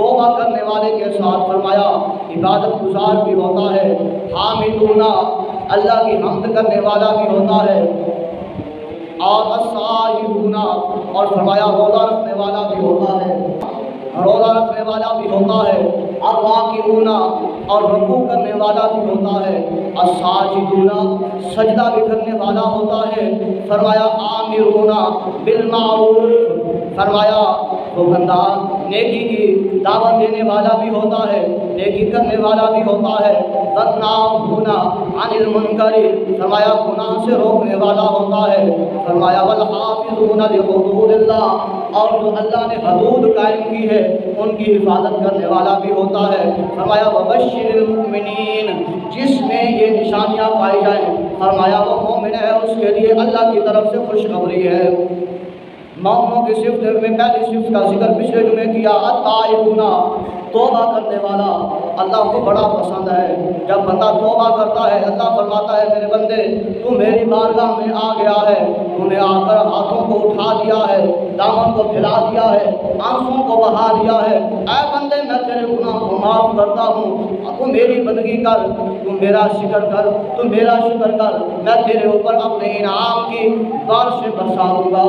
توبہ کرنے والے کے ساتھ فرمایا عبادت گزار بھی ہوتا ہے، حامدون اللہ کی حمد کرنے والا بھی ہوتا ہے، اور الصائمون اور فرمایا روزہ رکھنے والا بھی ہوتا ہے، روزہ رکھنے والا بھی ہوتا ہے، الراکعون اور رکوع کرنے والا بھی ہوتا ہے، الساجدون سجدہ بھی کرنے والا ہوتا ہے، فرمایا آمرون بالمعروف فرمایا وہ بندہ نیکی کی دعوت دینے والا بھی ہوتا ہے، نیکی کرنے والا بھی ہوتا ہے، والناہون عن المنکر فرمایا گناہ سے روکنے والا ہوتا ہے، فرمایا والحافظون لحدود اللہ اور جو اللہ نے حدود قائم کی ہے ان کی حفاظت کرنے والا بھی ہوتا ہے، فرمایا وبشر المؤمنین جس میں یہ نشانیاں پائی جائیں فرمایا وہ مومن ہے اس کے لیے اللہ کی طرف سے خوشخبری ہے۔ مومنوں کی صفت میں پہلی صفت کا ذکر پچھلے جمعے کیا، التائبون توبہ کرنے والا اللہ کو بڑا پسند ہے۔ جب بندہ توبہ کرتا ہے اللہ فرماتا ہے میرے بندے تو میری بارگاہ میں آ گیا ہے، تو نے آ کر ہاتھوں کو اٹھا دیا ہے، دامن کو پھیلا دیا ہے، آنسوں کو بہا دیا ہے، اے بندے میں تیرے گناہ کو معاف کرتا ہوں، تو میری بندگی کر، تو میرا شکر کر، تو میرا شکر کر، میں تیرے اوپر اپنے انعام کی بارش برسا دوں گا۔